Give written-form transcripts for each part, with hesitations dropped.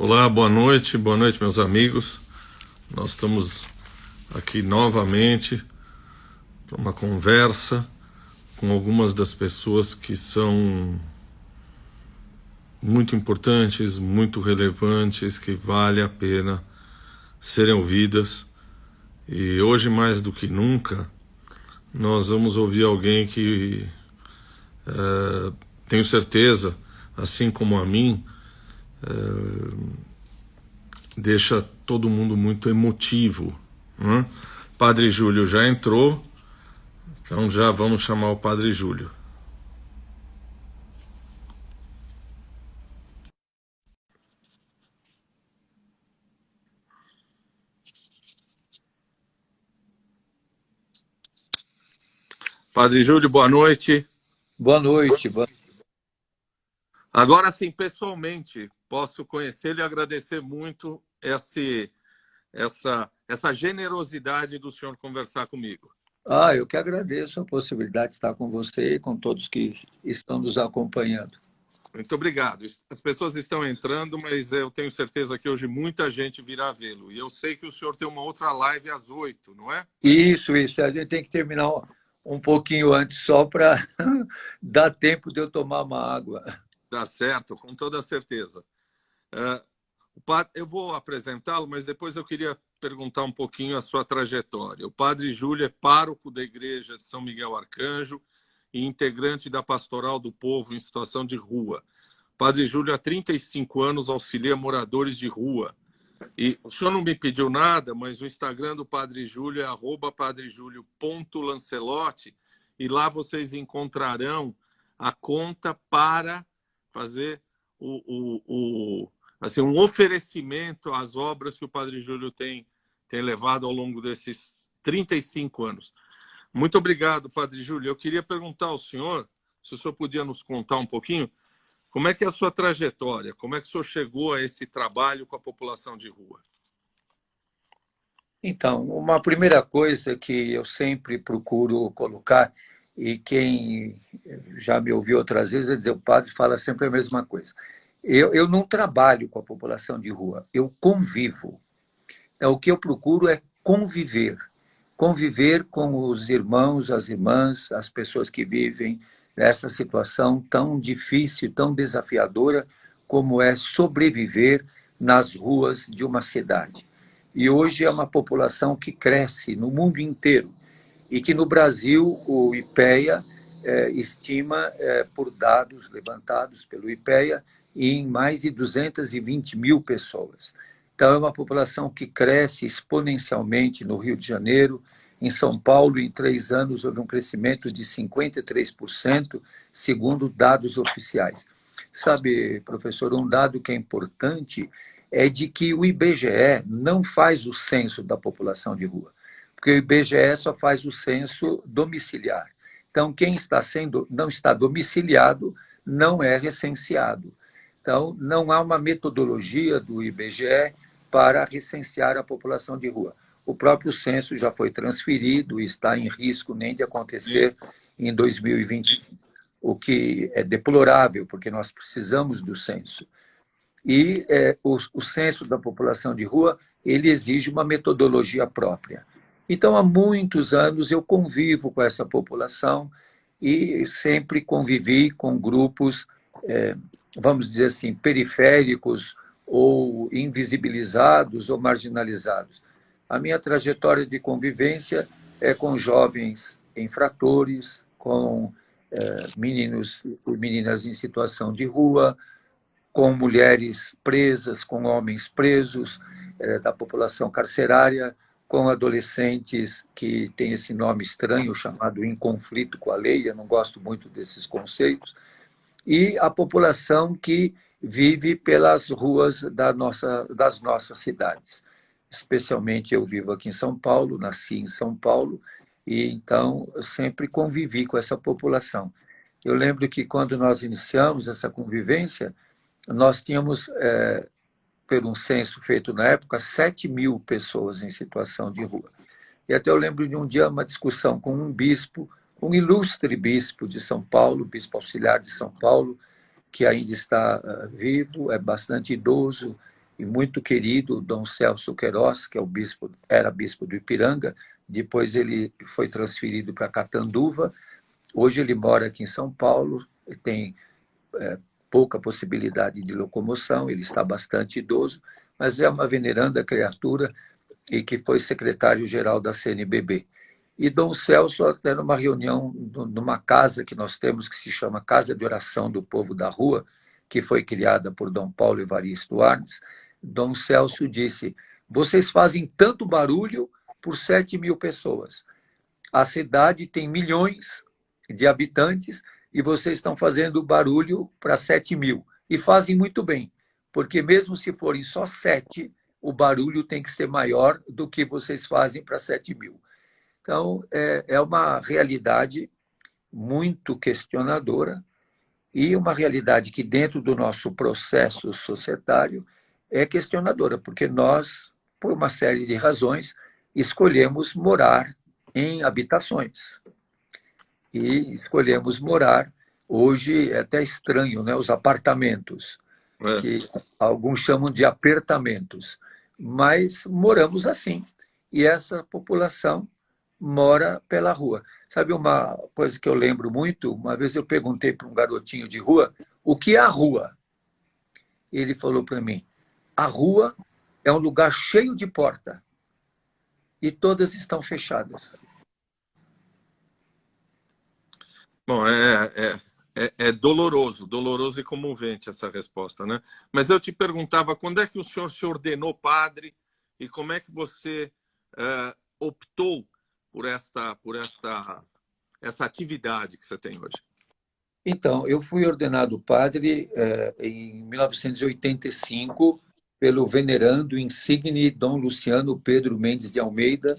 Olá, boa noite, meus amigos. Nós estamos aqui novamente para uma conversa com algumas das pessoas que são muito importantes, muito relevantes, que vale a pena serem ouvidas. E hoje, mais do que nunca, nós vamos ouvir alguém que tenho certeza, assim como a mim, deixa todo mundo muito emotivo, né? Padre Júlio já entrou, então já vamos chamar o Padre Júlio. Padre Júlio, boa noite. Boa noite. Agora sim, pessoalmente, posso conhecê-lo e agradecer muito essa generosidade do senhor conversar comigo. Eu que agradeço a possibilidade de estar com você e com todos que estão nos acompanhando. Muito obrigado. As pessoas estão entrando, mas eu tenho certeza que hoje muita gente virá vê-lo. E eu sei que o senhor tem uma outra live às 8, não é? Isso. A gente tem que terminar um pouquinho antes só para dar tempo de eu tomar uma água. Tá certo, com toda certeza. Eu vou apresentá-lo, mas depois eu queria perguntar um pouquinho a sua trajetória. O Padre Júlio é pároco da Igreja de São Miguel Arcanjo e integrante da Pastoral do Povo em situação de rua. O Padre Júlio, há 35 anos, auxilia moradores de rua. E o senhor não me pediu nada, mas o Instagram do Padre Júlio é @padrejulio.lancelotti, e lá vocês encontrarão a conta para fazer assim, um oferecimento às obras que o Padre Júlio tem levado ao longo desses 35 anos. Muito obrigado, Padre Júlio. Eu queria perguntar ao senhor, se o senhor podia nos contar um pouquinho, como é que é a sua trajetória? Como é que o senhor chegou a esse trabalho com a população de rua? Então, uma primeira coisa que eu sempre procuro colocar, e quem já me ouviu outras vezes, é dizer, o padre fala sempre a mesma coisa. Eu não trabalho com a população de rua, eu convivo. O que eu procuro é conviver. Conviver com os irmãos, as irmãs, as pessoas que vivem essa situação tão difícil, tão desafiadora, como é sobreviver nas ruas de uma cidade. E hoje é uma população que cresce no mundo inteiro e que no Brasil o IPEA estima, por dados levantados pelo IPEA, em mais de 220 mil pessoas. Então, é uma população que cresce exponencialmente no Rio de Janeiro. Em São Paulo, em 3 anos, houve um crescimento de 53%, segundo dados oficiais. Sabe, professor, um dado que é importante é de que o IBGE não faz o censo da população de rua, porque o IBGE só faz o censo domiciliar. Então, quem não está domiciliado não é recenseado. Então, não há uma metodologia do IBGE para recensear a população de rua. O próprio censo já foi transferido e está em risco nem de acontecer em 2020, o que é deplorável, porque nós precisamos do censo. E o censo da população de rua, ele exige uma metodologia própria. Então, há muitos anos eu convivo com essa população e sempre convivi com grupos, vamos dizer assim, periféricos ou invisibilizados ou marginalizados. A minha trajetória de convivência é com jovens infratores, com meninos e meninas em situação de rua, com mulheres presas, com homens presos, da população carcerária, com adolescentes que têm esse nome estranho chamado em conflito com a lei, eu não gosto muito desses conceitos, e a população que vive pelas ruas das nossas cidades. Especialmente eu vivo aqui em São Paulo, nasci em São Paulo, e então eu sempre convivi com essa população. Eu lembro que quando nós iniciamos essa convivência, nós tínhamos, por um censo feito na época, 7 mil pessoas em situação de rua. E até eu lembro de um dia uma discussão com um bispo, um ilustre bispo de São Paulo, bispo auxiliar de São Paulo, que ainda está vivo, é bastante idoso, e muito querido Dom Celso Queiroz, que é era bispo do Ipiranga, depois ele foi transferido para Catanduva, hoje ele mora aqui em São Paulo, tem pouca possibilidade de locomoção, ele está bastante idoso, mas é uma veneranda criatura e que foi secretário-geral da CNBB. E Dom Celso, até numa reunião, numa casa que nós temos, que se chama Casa de Oração do Povo da Rua, que foi criada por Dom Paulo Evaristo Arnes, Dom Celso disse: vocês fazem tanto barulho por 7.000 pessoas. A cidade tem milhões de habitantes e vocês estão fazendo barulho para 7.000. E fazem muito bem, porque mesmo se forem só 7, o barulho tem que ser maior do que vocês fazem para 7.000. Então, é uma realidade muito questionadora e uma realidade que, dentro do nosso processo societário, é questionadora, porque nós, por uma série de razões, escolhemos morar em habitações. E escolhemos morar, hoje é até estranho, né? Os apartamentos, que alguns chamam de apertamentos, mas moramos assim. E essa população mora pela rua. Sabe uma coisa que eu lembro muito? Uma vez eu perguntei para um garotinho de rua, o que é a rua? Ele falou para mim, a rua é um lugar cheio de porta e todas estão fechadas. Bom, é doloroso, doloroso e comovente essa resposta, né? Mas eu te perguntava, quando é que o senhor se ordenou padre e como é que você optou por essa atividade que você tem hoje? Então, eu fui ordenado padre em 1985 pelo venerando insigne Dom Luciano Pedro Mendes de Almeida,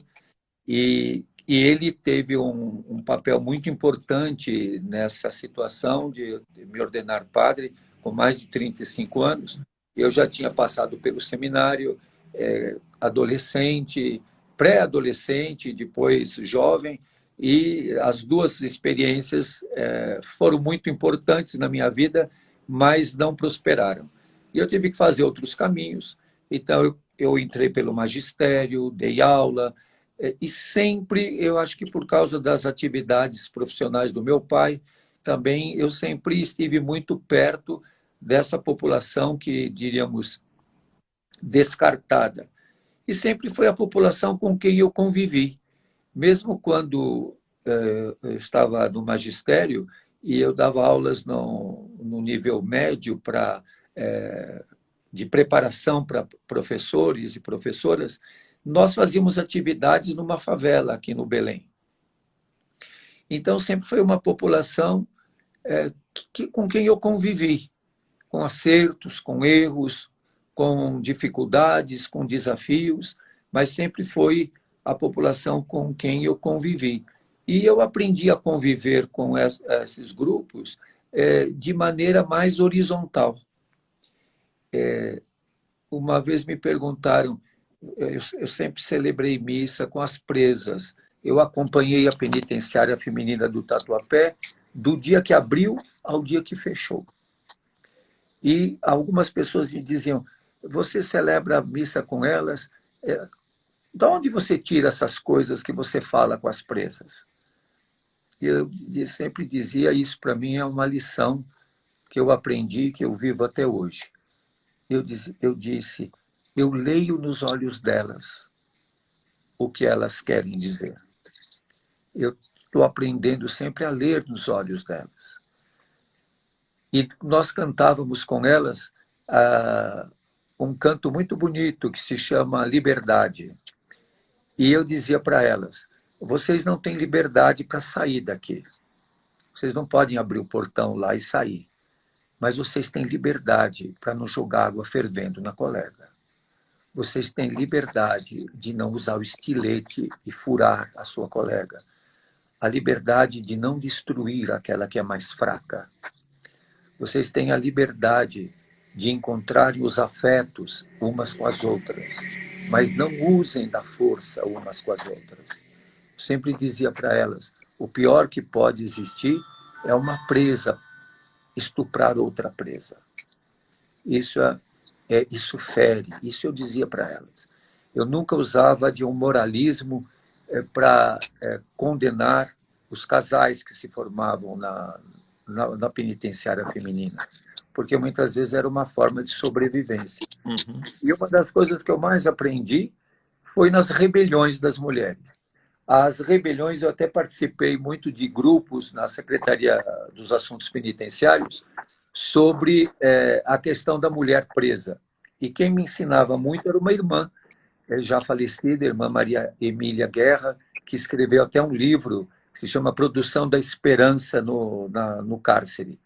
e ele teve um papel muito importante nessa situação de me ordenar padre com mais de 35 anos. Eu já tinha passado pelo seminário, adolescente, pré-adolescente, depois jovem, e as duas experiências foram muito importantes na minha vida, mas não prosperaram. E eu tive que fazer outros caminhos, então eu entrei pelo magistério, dei aula, e sempre, eu acho que por causa das atividades profissionais do meu pai, também eu sempre estive muito perto dessa população que, diríamos, descartada. E sempre foi a população com quem eu convivi. Mesmo quando eu estava no magistério e eu dava aulas no nível médio de preparação para professores e professoras, nós fazíamos atividades numa favela aqui no Belém. Então, sempre foi uma população com quem eu convivi, com acertos, com erros, com dificuldades, com desafios, mas sempre foi a população com quem eu convivi. E eu aprendi a conviver com esses grupos de maneira mais horizontal. Uma vez me perguntaram, eu sempre celebrei missa com as presas. Eu acompanhei a penitenciária feminina do Tatuapé do dia que abriu ao dia que fechou. E algumas pessoas me diziam, você celebra a missa com elas? De onde você tira essas coisas que você fala com as presas? E eu sempre dizia, isso para mim é uma lição que eu aprendi, que eu vivo até hoje. Eu disse, eu leio nos olhos delas o que elas querem dizer. Eu estou aprendendo sempre a ler nos olhos delas. E nós cantávamos com elas um canto muito bonito que se chama Liberdade. E eu dizia para elas, vocês não têm liberdade para sair daqui. Vocês não podem abrir o portão lá e sair. Mas vocês têm liberdade para não jogar água fervendo na colega. Vocês têm liberdade de não usar o estilete e furar a sua colega. A liberdade de não destruir aquela que é mais fraca. Vocês têm a liberdade de encontrarem os afetos umas com as outras, mas não usem da força umas com as outras. Eu sempre dizia para elas, o pior que pode existir é uma presa estuprar outra presa. Isso isso fere. Isso eu dizia para elas. Eu nunca usava de um moralismo para condenar os casais que se formavam na penitenciária feminina, porque muitas vezes era uma forma de sobrevivência. Uhum. E uma das coisas que eu mais aprendi foi nas rebeliões das mulheres. As rebeliões, eu até participei muito de grupos na Secretaria dos Assuntos Penitenciários sobre a questão da mulher presa. E quem me ensinava muito era uma irmã, já falecida, a irmã Maria Emília Guerra, que escreveu até um livro que se chama Produção da Esperança no Cárcere.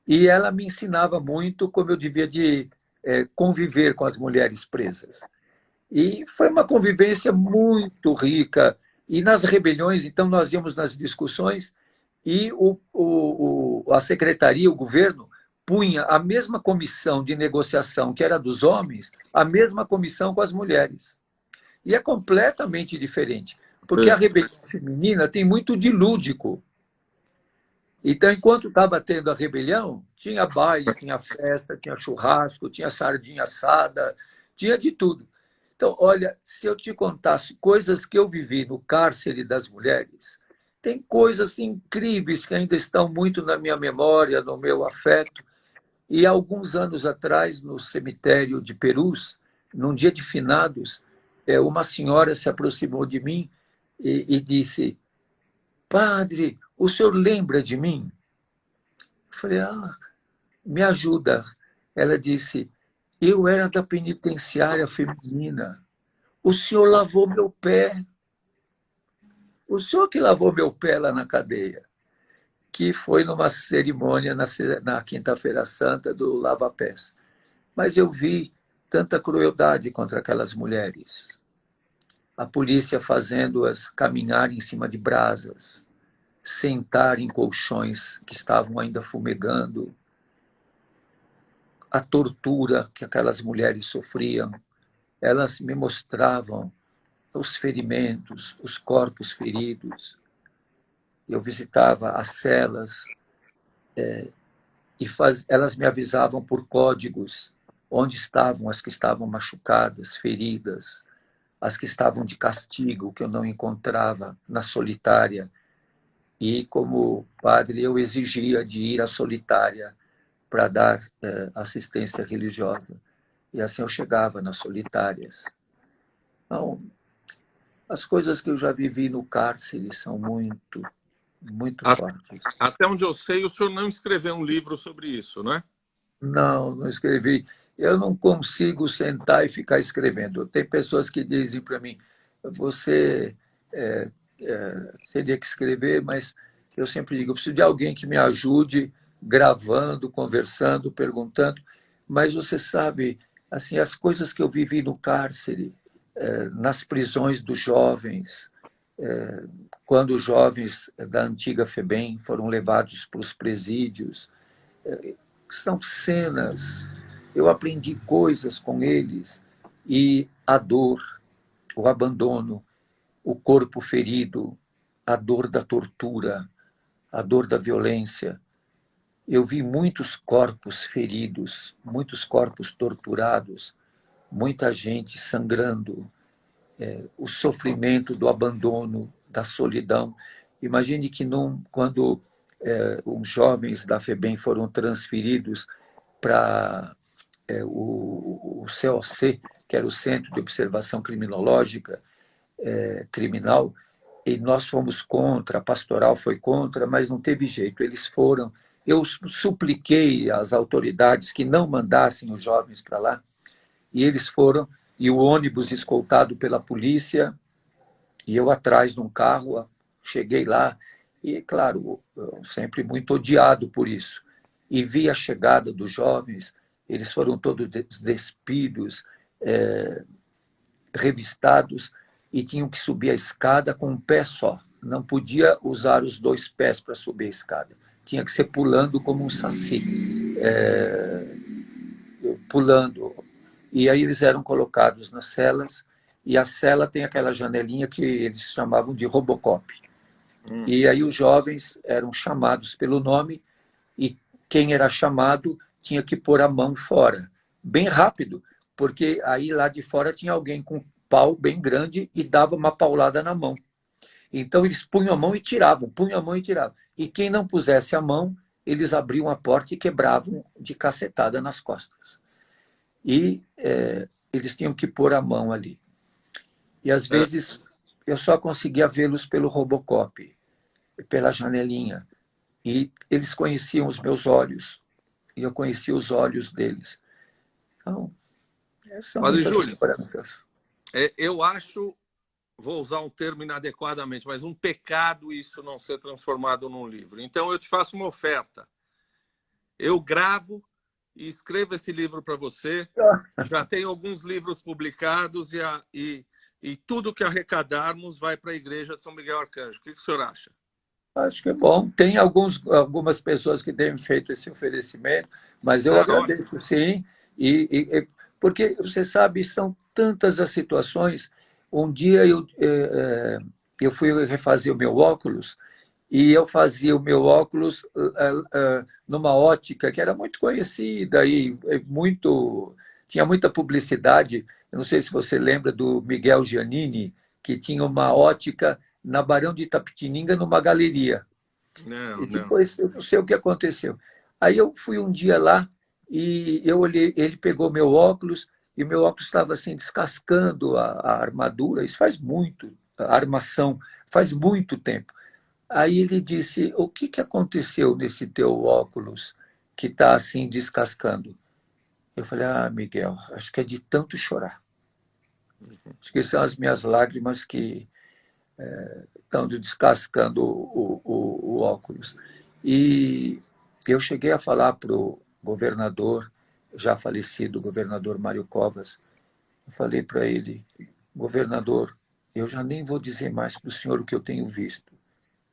E ela me ensinava muito como eu devia de conviver com as mulheres presas. E foi uma convivência muito rica. E nas rebeliões, então, nós íamos nas discussões e a secretaria, o governo, punha a mesma comissão de negociação que era dos homens, a mesma comissão com as mulheres. E é completamente diferente, porque a rebelião feminina tem muito de lúdico. Então, enquanto estava tendo a rebelião, tinha baile, tinha festa, tinha churrasco, tinha sardinha assada, tinha de tudo. Então, olha, se eu te contasse coisas que eu vivi no cárcere das mulheres, tem coisas incríveis que ainda estão muito na minha memória, no meu afeto. E alguns anos atrás, no cemitério de Perus, num dia de finados, uma senhora se aproximou de mim e disse: Padre, o senhor lembra de mim? Eu falei: me ajuda. Ela disse: eu era da penitenciária feminina. O senhor lavou meu pé. O senhor que lavou meu pé lá na cadeia, que foi numa cerimônia na Quinta-feira Santa do Lava Pés. Mas eu vi tanta crueldade contra aquelas mulheres. A polícia fazendo-as caminhar em cima de brasas, sentar em colchões que estavam ainda fumegando, a tortura que aquelas mulheres sofriam. Elas me mostravam os ferimentos, os corpos feridos. Eu visitava as celas e elas me avisavam por códigos onde estavam as que estavam machucadas, feridas, as que estavam de castigo, que eu não encontrava na solitária. E, como padre, eu exigia de ir à solitária para dar assistência religiosa. E assim eu chegava nas solitárias. Então, as coisas que eu já vivi no cárcere são muito, muito fortes. Até onde eu sei, o senhor não escreveu um livro sobre isso, né? Não, não escrevi. Eu não consigo sentar e ficar escrevendo. Tem pessoas que dizem para mim: você teria que escrever, mas eu sempre digo: eu preciso de alguém que me ajude gravando, conversando, perguntando. Mas você sabe, assim, as coisas que eu vivi no cárcere, nas prisões dos jovens, quando os jovens da antiga FEBEM foram levados para os presídios, são cenas. Eu aprendi coisas com eles, e a dor, o abandono, o corpo ferido, a dor da tortura, a dor da violência. Eu vi muitos corpos feridos, muitos corpos torturados, muita gente sangrando, o sofrimento do abandono, da solidão. Imagine que quando os jovens da FEBEM foram transferidos para o COC, que era o Centro de Observação Criminológica Criminal, e nós fomos contra, a pastoral foi contra, mas não teve jeito, eles foram. Eu supliquei às autoridades que não mandassem os jovens para lá, e eles foram, e o ônibus escoltado pela polícia, e eu atrás de um carro, cheguei lá, e, claro, sempre muito odiado por isso. E vi a chegada dos jovens, eles foram todos despidos, revistados, e tinham que subir a escada com um pé só. Não podia usar os dois pés para subir a escada. Tinha que ser pulando como um saci. Pulando. E aí eles eram colocados nas celas, e a cela tem aquela janelinha que eles chamavam de Robocop. E aí os jovens eram chamados pelo nome, e quem era chamado tinha que pôr a mão fora. bem rápido, porque aí lá de fora tinha alguém com um pau bem grande e dava uma paulada na mão. Então eles punham a mão e tiravam, punham a mão e tiravam. E quem não pusesse a mão, eles abriam a porta e quebravam de cacetada nas costas. E eles tinham que pôr a mão ali. E às vezes eu só conseguia vê-los pelo Robocop, pela janelinha. E eles conheciam os meus olhos, e eu conhecia os olhos deles. Então, são Padre muitas Júlio, lembranças. eu acho, vou usar um termo inadequadamente, mas um pecado isso não ser transformado num livro. Então eu te faço uma oferta. Eu gravo e escrevo esse livro para você. Já tem alguns livros publicados e tudo que arrecadarmos vai para a Igreja de São Miguel Arcanjo. O que o senhor acha? Acho que é bom. Tem algumas pessoas que têm feito esse oferecimento, mas eu Ótimo. agradeço sim. Porque, você sabe, são tantas as situações. Um dia eu fui refazer o meu óculos e eu fazia o meu óculos numa ótica que era muito conhecida e tinha muita publicidade. Eu não sei se você lembra do Miguel Giannini, que tinha uma ótica na Barão de Itapetininga, numa galeria. Não, E não. depois, eu não sei o que aconteceu. Aí eu fui um dia lá e eu olhei, ele pegou meu óculos e meu óculos estava assim, descascando a armadura. Isso faz muito, a armação, faz muito tempo. Aí ele disse, o que aconteceu nesse teu óculos que está assim, descascando? Eu falei, Miguel, acho que é de tanto chorar. Acho que são as minhas lágrimas que estão descascando o óculos. E eu cheguei a falar para o governador, já falecido, o governador Mário Covas, eu falei para ele, governador, eu já nem vou dizer mais para o senhor o que eu tenho visto,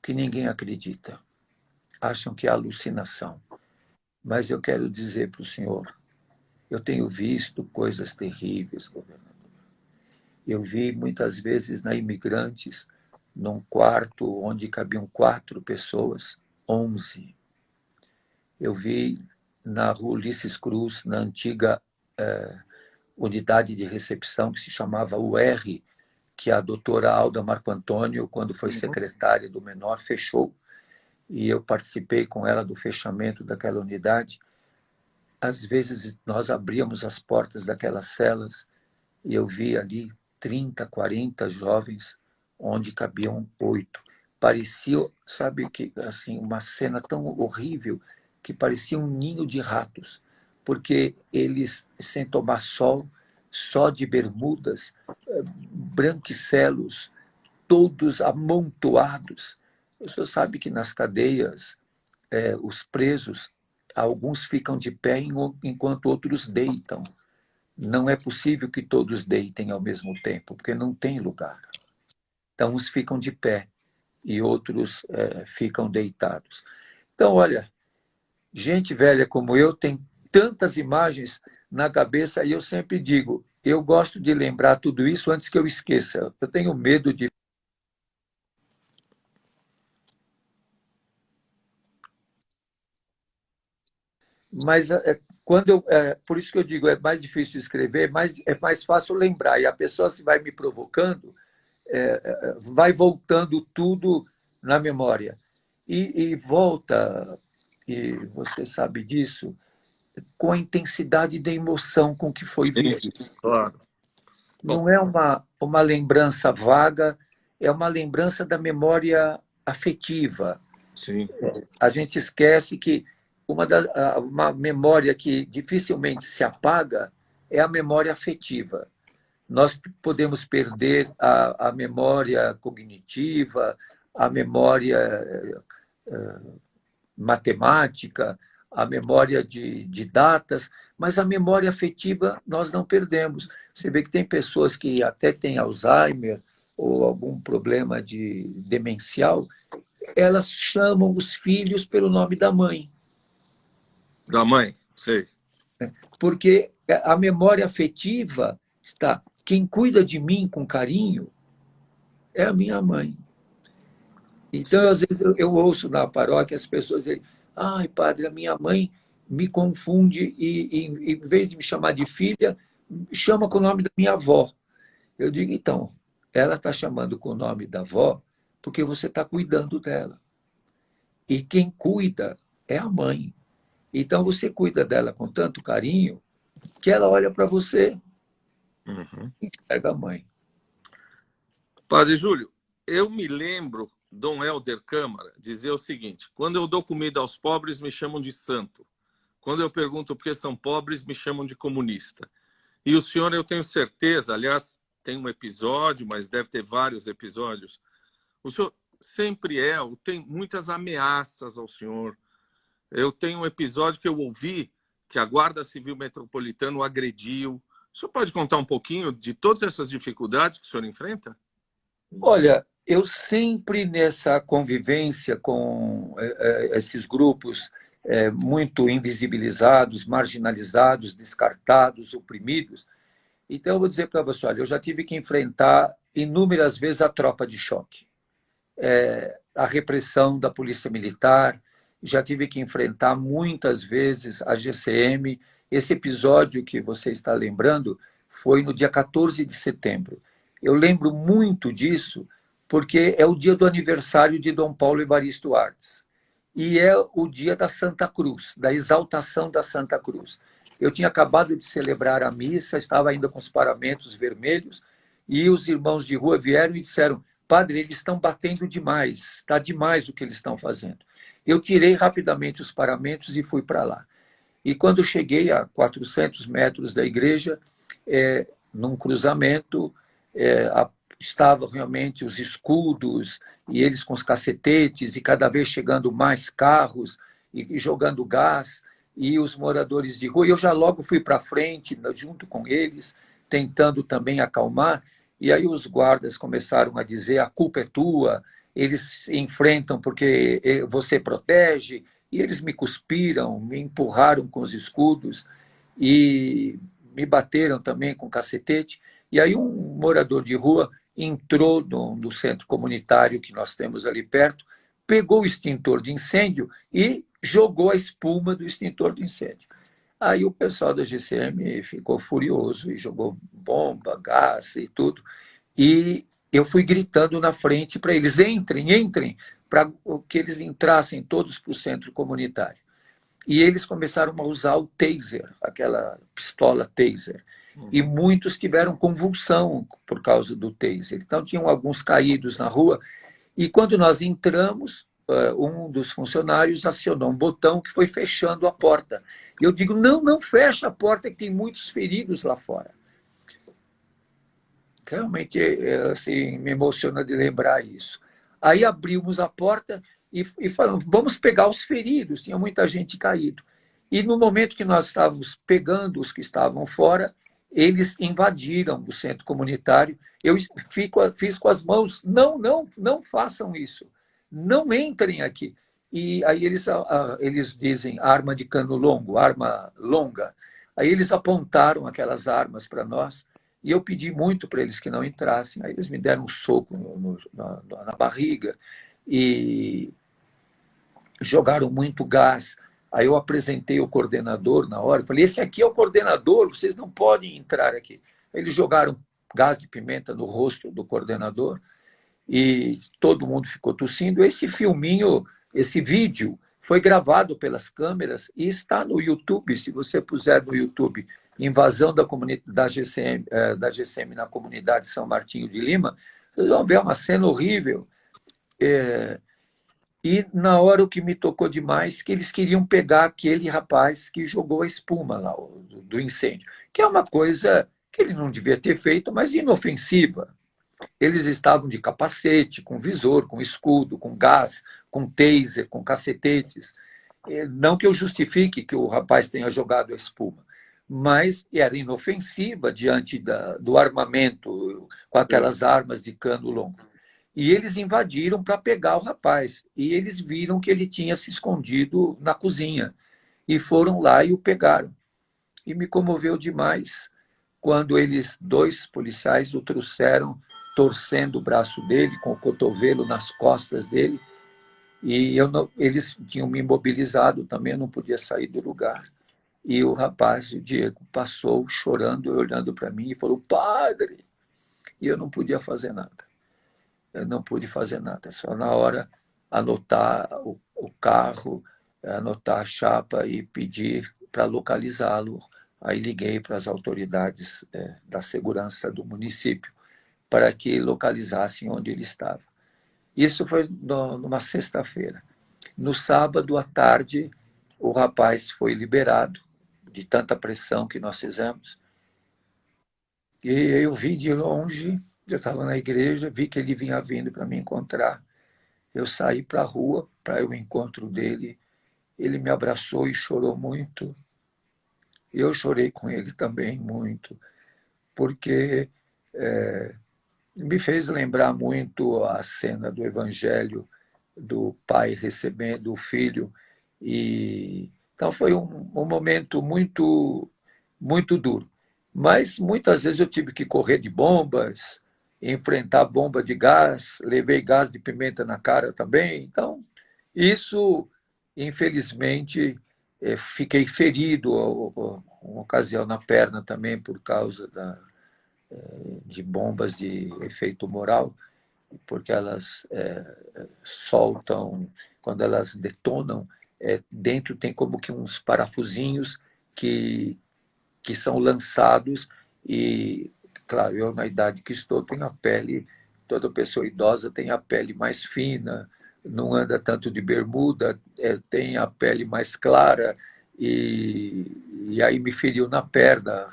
que ninguém acredita. Acham que é alucinação. Mas eu quero dizer para o senhor, eu tenho visto coisas terríveis, governador. Eu vi muitas vezes na Imigrantes, num quarto onde cabiam 4 pessoas, 11. Eu vi na rua Ulisses Cruz, na antiga unidade de recepção que se chamava UR, que a doutora Alda Marco Antônio, quando foi secretária do Menor, fechou, e eu participei com ela do fechamento daquela unidade. Às vezes nós abríamos as portas daquelas celas e eu vi ali 30, 40 jovens, onde cabiam 8. Parecia, sabe, que assim, uma cena tão horrível que parecia um ninho de ratos, porque eles, sem tomar sol, só de bermudas, branquicelos, todos amontoados. O senhor sabe que nas cadeias, os presos, alguns ficam de pé enquanto outros deitam. Não é possível que todos deitem ao mesmo tempo, porque não tem lugar. Então, uns ficam de pé e outros ficam deitados. Então, olha, gente velha como eu tem tantas imagens na cabeça e eu sempre digo, eu gosto de lembrar tudo isso antes que eu esqueça. Eu tenho medo de... Mas por isso que eu digo, é mais difícil escrever, é mais fácil lembrar. E a pessoa se vai me provocando, vai voltando tudo na memória. E volta, e você sabe disso, com a intensidade da emoção com que foi Sim, vivido. claro. Bom, Não é uma lembrança vaga, é uma lembrança da memória afetiva. sim. A gente esquece que uma memória que dificilmente se apaga é a memória afetiva. Nós podemos perder a memória cognitiva, a memória matemática, a memória de datas, mas a memória afetiva nós não perdemos. Você vê que tem pessoas que até têm Alzheimer ou algum problema demencial, elas chamam os filhos pelo nome da mãe, Da mãe, sei. porque a memória afetiva está. Quem cuida de mim com carinho é a minha mãe. Então, Sim. às vezes, eu ouço na paróquia as pessoas dizerem: ai, padre, a minha mãe me confunde e, em vez de me chamar de filha, chama com o nome da minha avó. Eu digo, então, ela está chamando com o nome da avó porque você está cuidando dela. E quem cuida é a mãe. Então, você cuida dela com tanto carinho que ela olha para você e enxerga a mãe. Padre Júlio, eu me lembro, Dom Helder Câmara dizia o seguinte: quando eu dou comida aos pobres, me chamam de santo. Quando eu pergunto por que são pobres, me chamam de comunista. E o senhor, eu tenho certeza, aliás, tem um episódio, mas deve ter vários episódios. O senhor sempre tem muitas ameaças ao senhor. Eu tenho um episódio que eu ouvi que a Guarda Civil Metropolitana o agrediu. O senhor pode contar um pouquinho de todas essas dificuldades que o senhor enfrenta? Olha, eu sempre nessa convivência com esses grupos muito invisibilizados, marginalizados, descartados, oprimidos. Então, eu vou dizer para você, olha, eu já tive que enfrentar inúmeras vezes a tropa de choque, a repressão da polícia militar, já tive que enfrentar muitas vezes a GCM. Esse episódio que você está lembrando foi no dia 14 de setembro. Eu lembro muito disso porque é o dia do aniversário de Dom Paulo Evaristo Artes e é o dia da Santa Cruz, da exaltação da Santa Cruz. Eu tinha acabado de celebrar a missa, estava ainda com os paramentos vermelhos e os irmãos de rua vieram e disseram: padre, eles estão batendo demais, está demais o que eles estão fazendo. Eu tirei rapidamente os paramentos e fui para lá. E quando cheguei a 400 metros da igreja, num cruzamento, estavam realmente os escudos, e eles com os cacetetes, e cada vez chegando mais carros, e jogando gás, e os moradores de rua. E eu já logo fui para frente, junto com eles, tentando também acalmar, e aí os guardas começaram a dizer: a culpa é tua, eles enfrentam porque você protege, e eles me cuspiram, me empurraram com os escudos, e me bateram também com cacetete. E aí um morador de rua entrou no centro comunitário que nós temos ali perto, pegou o extintor de incêndio e jogou a espuma do extintor de incêndio. Aí o pessoal da GCM ficou furioso e jogou bomba, gás e tudo. E eu fui gritando na frente para eles: entrem, entrem, para que eles entrassem todos para o centro comunitário. E eles começaram a usar o taser, aquela pistola taser. E muitos tiveram convulsão por causa do taser. Então, tinham alguns caídos na rua. E quando nós entramos, um dos funcionários acionou um botão que foi fechando a porta. E eu digo: não, não fecha a porta, que tem muitos feridos lá fora. Realmente, assim, me emociona de lembrar isso. Aí abrimos a porta e falamos: vamos pegar os feridos. Tinha muita gente caído. E no momento que nós estávamos pegando os que estavam fora, eles invadiram o centro comunitário. Eu fiz com as mãos: não, não, não façam isso. Não entrem aqui. E aí eles dizem arma de cano longo, arma longa. Aí eles apontaram aquelas armas para nós. E eu pedi muito para eles que não entrassem. Aí eles me deram um soco na barriga e jogaram muito gás. Aí eu apresentei o coordenador na hora, falei: esse aqui é o coordenador, vocês não podem entrar aqui. Eles jogaram gás de pimenta no rosto do coordenador e todo mundo ficou tossindo. Esse filminho, esse vídeo, foi gravado pelas câmeras e está no YouTube. Se você puser no YouTube invasão da GCM na comunidade São Martinho de Lima, vocês vão ver uma cena horrível. E na hora o que me tocou demais, que eles queriam pegar aquele rapaz que jogou a espuma lá do incêndio, que é uma coisa que ele não devia ter feito, mas inofensiva. Eles estavam de capacete, com visor, com escudo, com gás, com taser, com cacetetes. Não que eu justifique que o rapaz tenha jogado a espuma, mas era inofensiva diante do armamento, com aquelas armas de cano longo. E eles invadiram para pegar o rapaz. E eles viram que ele tinha se escondido na cozinha. E foram lá e o pegaram. E me comoveu demais quando dois policiais, o trouxeram torcendo o braço dele, com o cotovelo nas costas dele. E eles tinham me imobilizado também, eu não podia sair do lugar. E o rapaz, o Diego, passou chorando, olhando para mim e falou: padre! E eu não podia fazer nada. Eu não pude fazer nada. Só na hora anotar o carro, anotar a chapa e pedir para localizá-lo. Aí liguei para as autoridades da segurança do município para que localizassem onde ele estava. Isso foi numa sexta-feira. No sábado à tarde, o rapaz foi liberado de tanta pressão que nós fizemos. E eu vi de longe, eu estava na igreja, vi que ele vinha vindo para me encontrar. Eu saí para a rua para o encontro dele. Ele me abraçou e chorou muito. Eu chorei com ele também muito, porque me fez lembrar muito a cena do Evangelho do pai recebendo o filho. E então foi um momento muito duro. Mas muitas vezes eu tive que correr de bombas, enfrentar bomba de gás, levei gás de pimenta na cara também. Então, isso, infelizmente, fiquei ferido, uma ocasião na perna também por causa de bombas de efeito moral, porque elas soltam, quando elas detonam, dentro tem como que uns parafusinhos que são lançados e, claro, eu na idade que estou tenho a pele, toda pessoa idosa tem a pele mais fina, não anda tanto de bermuda, tem a pele mais clara e aí me feriu na perna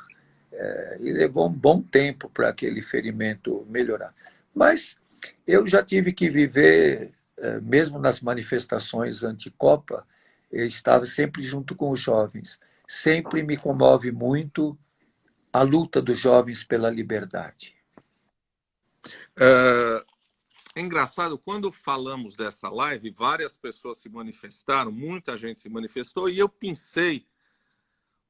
e levou um bom tempo para aquele ferimento melhorar. Mas eu já tive que viver, mesmo nas manifestações anti-Copa, eu estava sempre junto com os jovens. Sempre me comove muito a luta dos jovens pela liberdade. É engraçado, quando falamos dessa live, várias pessoas se manifestaram, muita gente se manifestou, e eu pensei,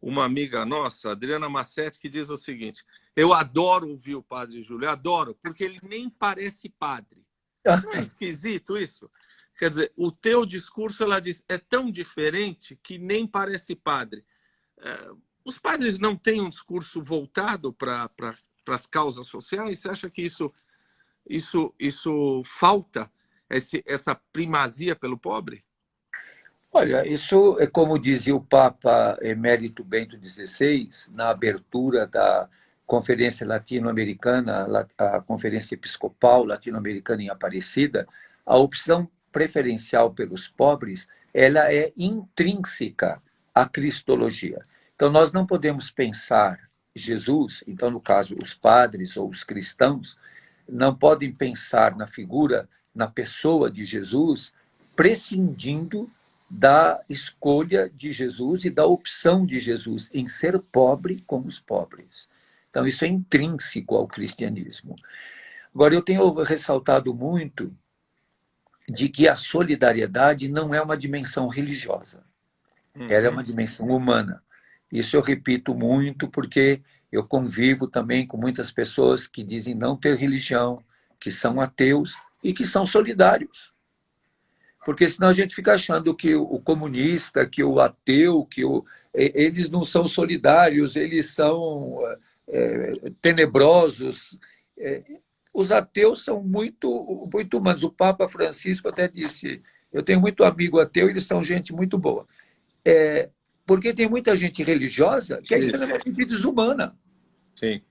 uma amiga nossa, Adriana Massetti, que diz o seguinte: eu adoro ouvir o padre Júlio, adoro, porque ele nem parece padre. Não é esquisito isso? Quer dizer, o teu discurso, ela diz, é tão diferente que nem parece padre. Os padres não têm um discurso voltado para as causas sociais? Você acha que isso falta, essa primazia pelo pobre? Olha, isso é como dizia o Papa Emérito Bento XVI, na abertura da Conferência Latino-Americana, a Conferência Episcopal Latino-Americana em Aparecida, a opção preferencial pelos pobres, ela é intrínseca à cristologia. Então, nós não podemos pensar Jesus, então, no caso, os padres ou os cristãos, não podem pensar na figura, na pessoa de Jesus, prescindindo da escolha de Jesus e da opção de Jesus em ser pobre com os pobres. Então, isso é intrínseco ao cristianismo. Agora, eu tenho ressaltado muito de que a solidariedade não é uma dimensão religiosa, ela é uma dimensão humana. Isso eu repito muito porque eu convivo também com muitas pessoas que dizem não ter religião, que são ateus e que são solidários. Porque senão a gente fica achando que o comunista, que o ateu, eles não são solidários, eles são tenebrosos. Os ateus são muito humanos. O Papa Francisco até disse, eu tenho muito amigo ateu, eles são gente muito boa. Porque tem muita gente religiosa que é extremamente desumana. Sim.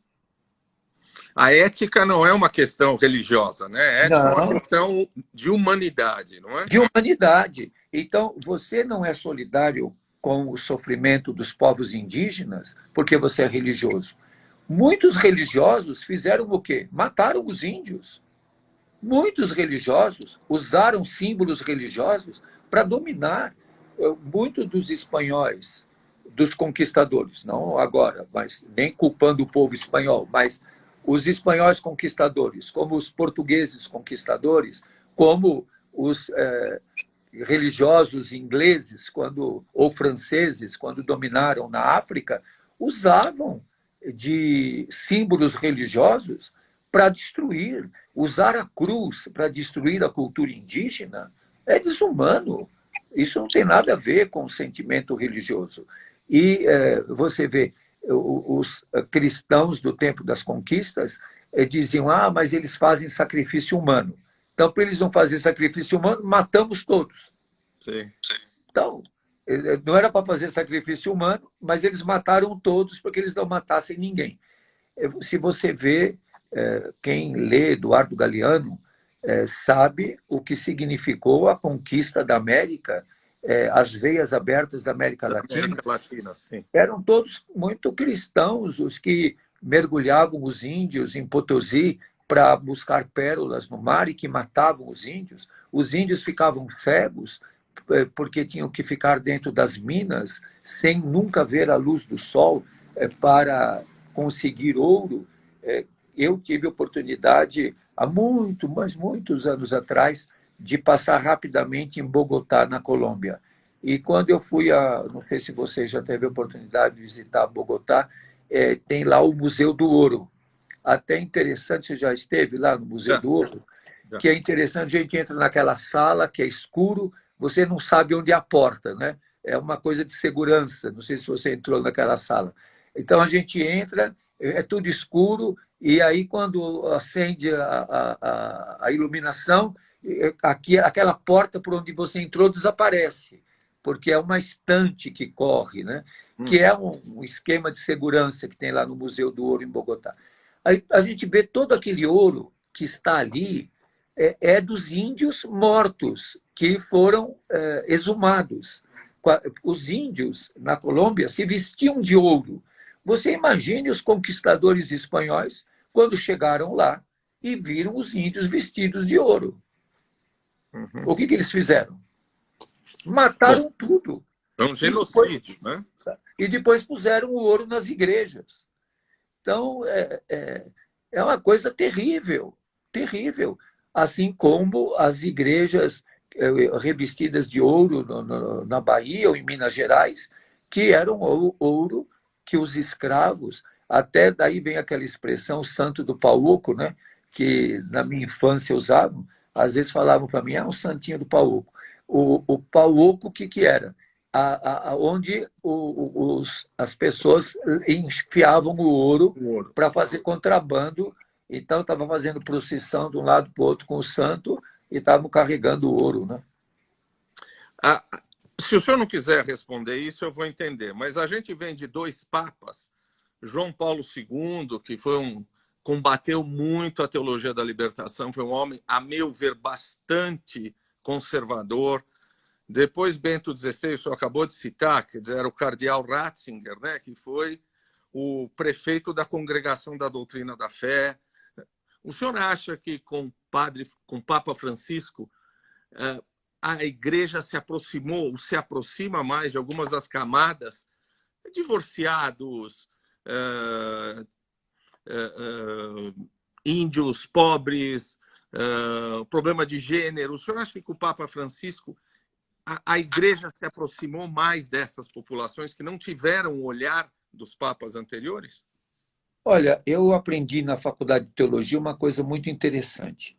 A ética não é uma questão religiosa, né? A ética é uma questão de humanidade, não é? De humanidade. Então, você não é solidário com o sofrimento dos povos indígenas porque você é religioso. Muitos religiosos fizeram o quê? Mataram os índios. Muitos religiosos usaram símbolos religiosos para dominar. Muitos dos espanhóis, dos conquistadores, não agora, mas nem culpando o povo espanhol, mas os espanhóis conquistadores, como os portugueses conquistadores, como os religiosos ingleses ou franceses, quando dominaram na África, usavam de símbolos religiosos para destruir, usar a cruz para destruir a cultura indígena, É desumano. Isso não tem nada a ver com o sentimento religioso. E você vê, os cristãos do tempo das conquistas diziam, mas eles fazem sacrifício humano. Então, para eles não fazerem sacrifício humano, matamos todos. Sim. Então, não era para fazer sacrifício humano, mas eles mataram todos porque eles não matassem ninguém. Se você vê, quem lê Eduardo Galeano, sabe o que significou a conquista da América, as veias abertas da América Da Latina. América Latina, sim. Eram todos muito cristãos, os que mergulhavam os índios em Potosí para buscar pérolas no mar e que matavam os índios. Os índios ficavam cegos porque tinham que ficar dentro das minas sem nunca ver a luz do sol para conseguir ouro. Eu tive oportunidade, há muitos anos atrás, de passar rapidamente em Bogotá, na Colômbia. E quando eu fui não sei se você já teve a oportunidade de visitar Bogotá, tem lá o Museu do Ouro. Até interessante, você já esteve lá no Museu do Ouro? Já. Que é interessante, a gente entra naquela sala que é escuro, você não sabe onde é a porta, né? É uma coisa de segurança, não sei se você entrou naquela sala. Então a gente entra, é tudo escuro, e aí quando acende a iluminação, aquela porta por onde você entrou desaparece, porque é uma estante que corre, né? Que é um esquema de segurança que tem lá no Museu do Ouro em Bogotá. Aí a gente vê todo aquele ouro que está ali, dos índios mortos que foram exumados. Os índios na Colômbia se vestiam de ouro. Você imagine os conquistadores espanhóis quando chegaram lá e viram os índios vestidos de ouro. O que eles fizeram? Mataram tudo. É um genocídio, né? E depois puseram o ouro nas igrejas. Então, é uma coisa terrível, terrível. Assim como as igrejas revestidas de ouro na Bahia ou em Minas Gerais, que eram ouro que os escravos, até daí vem aquela expressão santo do pauoco, né? Que na minha infância usavam, às vezes falavam para mim, um santinho do pauoco. O pauoco, o que era? Onde as pessoas enfiavam o ouro para fazer contrabando. Então, estava fazendo procissão de um lado para o outro com o santo e estavam carregando o ouro. Né? Se o senhor não quiser responder isso, eu vou entender. Mas a gente vem de dois papas, João Paulo II, que combateu muito a teologia da libertação, foi um homem, a meu ver, bastante conservador. Depois, Bento XVI, o senhor acabou de citar, quer dizer, era o cardeal Ratzinger, né, que foi o prefeito da Congregação da Doutrina da Fé. O senhor acha que com Papa Francisco, a Igreja se aproximou, ou se aproxima mais de algumas das camadas, divorciados, índios, pobres, problema de gênero? O senhor acha que com o Papa Francisco a Igreja se aproximou mais dessas populações que não tiveram o olhar dos papas anteriores? Olha, eu aprendi na faculdade de teologia uma coisa muito interessante.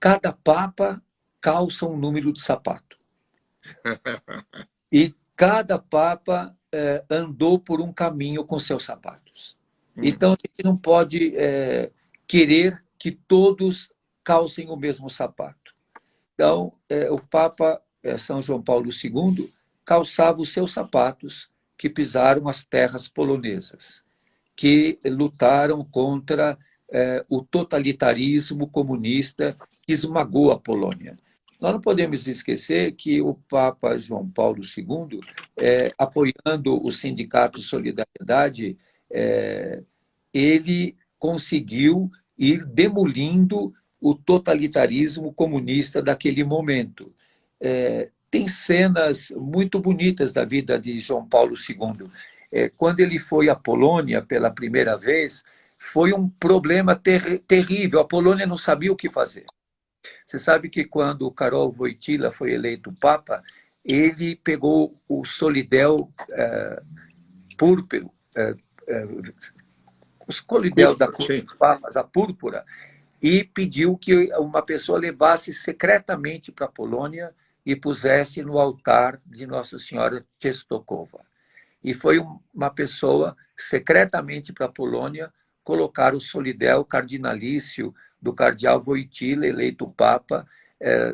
Cada papa calça um número de sapato. E cada papa andou por um caminho com seus sapatos. Então, a gente não pode querer que todos calcem o mesmo sapato. Então, o Papa São João Paulo II calçava os seus sapatos que pisaram as terras polonesas, que lutaram contra o totalitarismo comunista que esmagou a Polônia. Nós não podemos esquecer que o Papa João Paulo II, apoiando o Sindicato Solidariedade, ele conseguiu ir demolindo o totalitarismo comunista daquele momento. Tem cenas muito bonitas da vida de João Paulo II. Quando ele foi à Polônia pela primeira vez, foi um problema terrível. A Polônia não sabia o que fazer. Você sabe que quando Karol Wojtyła foi eleito Papa, ele pegou o solidel púrpuro, o solidel da cor dos papas, a púrpura, e pediu que uma pessoa levasse secretamente para a Polônia e pusesse no altar de Nossa Senhora Częstochowa. E foi uma pessoa secretamente para a Polônia colocar o solidel cardinalício do cardeal Wojtyła, eleito papa,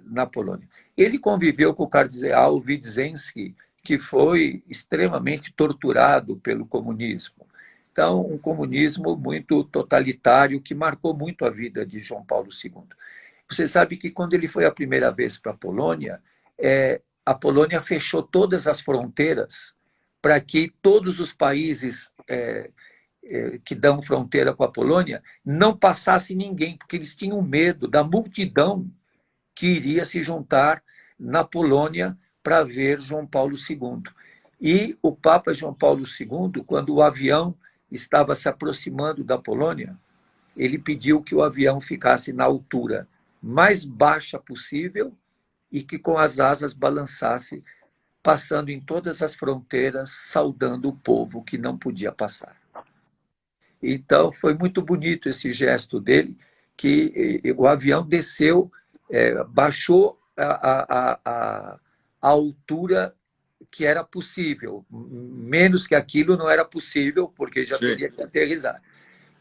na Polônia. Ele conviveu com o cardeal Widzyński, que foi extremamente torturado pelo comunismo. Então, um comunismo muito totalitário que marcou muito a vida de João Paulo II. Você sabe que quando ele foi a primeira vez para a Polônia fechou todas as fronteiras para que todos os países que dão fronteira com a Polônia não passasse ninguém, porque eles tinham medo da multidão que iria se juntar na Polônia para ver João Paulo II. E o Papa João Paulo II, quando o avião estava se aproximando da Polônia, ele pediu que o avião ficasse na altura mais baixa possível e que com as asas balançasse, passando em todas as fronteiras, saudando o povo que não podia passar. Então, foi muito bonito esse gesto dele, que o avião desceu, baixou a altura que era possível. Menos que aquilo não era possível, porque já teria que aterrissar.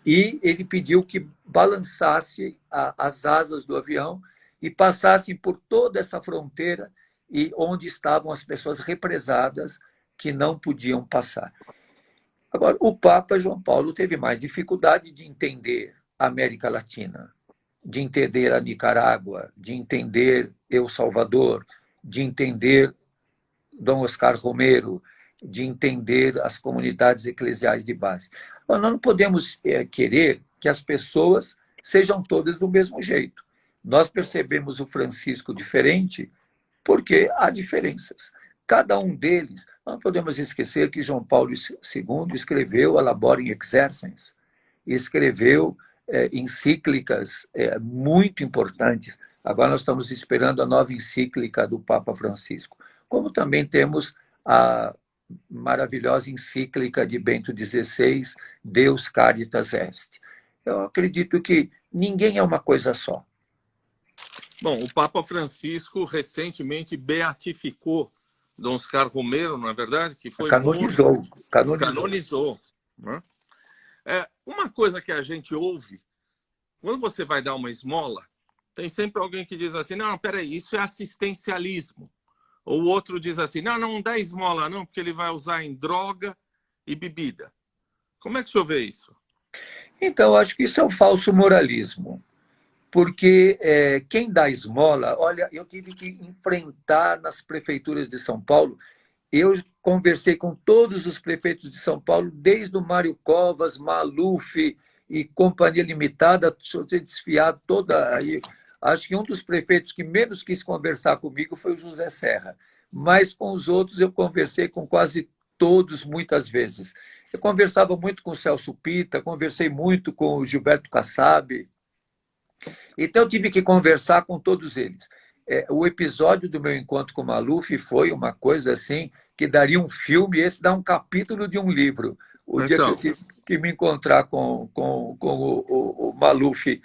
E ele pediu que balançasse as asas do avião e passassem por toda essa fronteira e onde estavam as pessoas represadas que não podiam passar. Agora, o Papa João Paulo teve mais dificuldade de entender a América Latina, de entender a Nicarágua, de entender El Salvador, de entender Dom Oscar Romero, de entender as comunidades eclesiais de base. Nós não podemos querer que as pessoas sejam todas do mesmo jeito. Nós percebemos o Francisco diferente porque há diferenças. Cada um deles, não podemos esquecer que João Paulo II escreveu a Laborem Exercens, escreveu encíclicas muito importantes. Agora nós estamos esperando a nova encíclica do Papa Francisco. Como também temos a maravilhosa encíclica de Bento XVI, Deus Caritas Est. Eu acredito que ninguém é uma coisa só. Bom, o Papa Francisco recentemente beatificou Dom Oscar Romero, não é verdade? Que foi canonizou. Né? Uma coisa que a gente ouve, quando você vai dar uma esmola, tem sempre alguém que diz assim, não, peraí, isso é assistencialismo. Ou o outro diz assim, não dá esmola não, porque ele vai usar em droga e bebida. Como é que o senhor vê isso? Então, acho que isso é um falso moralismo. Porque quem dá esmola, olha, eu tive que enfrentar nas prefeituras de São Paulo, eu conversei com todos os prefeitos de São Paulo, desde o Mário Covas, Maluf e Companhia Limitada, ser desfiado toda aí. Acho que um dos prefeitos que menos quis conversar comigo foi o José Serra, mas com os outros eu conversei com quase todos muitas vezes. Eu conversava muito com o Celso Pita, conversei muito com o Gilberto Kassab. Então, eu tive que conversar com todos eles. O episódio do meu encontro com o Maluf foi uma coisa assim, que daria um filme, esse dá um capítulo de um livro. O dia que eu tive que me encontrar com o Maluf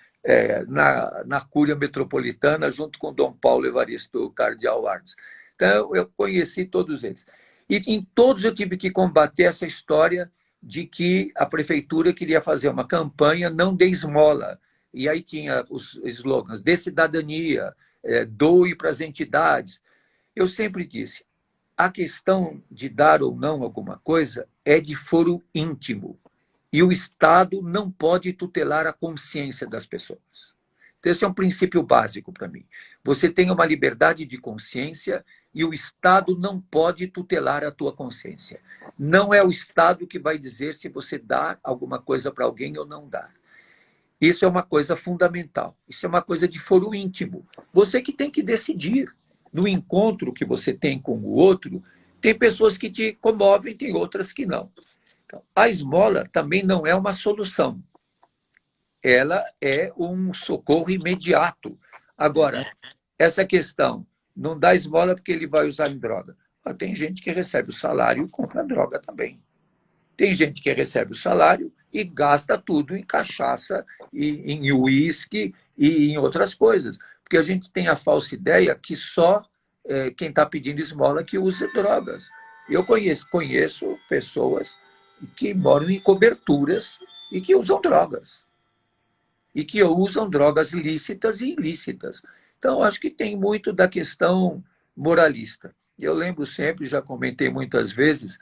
na Cúria Metropolitana, junto com Dom Paulo Evaristo Cardeal Artes. Então, eu conheci todos eles. E em todos eu tive que combater essa história de que a prefeitura queria fazer uma campanha não dê esmola. E aí tinha os slogans de cidadania, doe para as entidades. Eu sempre disse, a questão de dar ou não alguma coisa é de foro íntimo. E o Estado não pode tutelar a consciência das pessoas. Então, esse é um princípio básico para mim. Você tem uma liberdade de consciência e o Estado não pode tutelar a tua consciência. Não é o Estado que vai dizer se você dá alguma coisa para alguém ou não dar. Isso é uma coisa fundamental. Isso é uma coisa de foro íntimo. Você que tem que decidir. No encontro que você tem com o outro, tem pessoas que te comovem, tem outras que não. Então, a esmola também não é uma solução. Ela é um socorro imediato. Agora, essa questão, não dá esmola porque ele vai usar em droga. Tem gente que recebe o salário e compra droga também. Tem gente que recebe o salário e gasta tudo em cachaça, e em uísque e em outras coisas. Porque a gente tem a falsa ideia que só quem está pedindo esmola que usa drogas. Eu conheço pessoas que moram em coberturas e que usam drogas. E que usam drogas lícitas e ilícitas. Então, acho que tem muito da questão moralista. Eu lembro sempre, já comentei muitas vezes,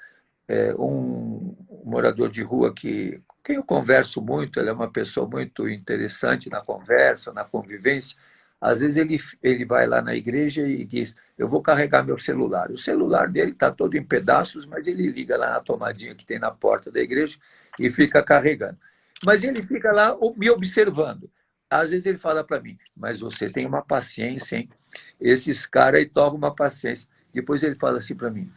um morador de rua com quem eu converso muito, ele é uma pessoa muito interessante na conversa, na convivência. Às vezes ele vai lá na igreja e diz, eu vou carregar meu celular. O celular dele está todo em pedaços, mas ele liga lá na tomadinha que tem na porta da igreja e fica carregando. Mas ele fica lá me observando. Às vezes ele fala para mim, mas você tem uma paciência, hein? Esses caras aí tomam uma paciência. Depois ele fala assim para mim,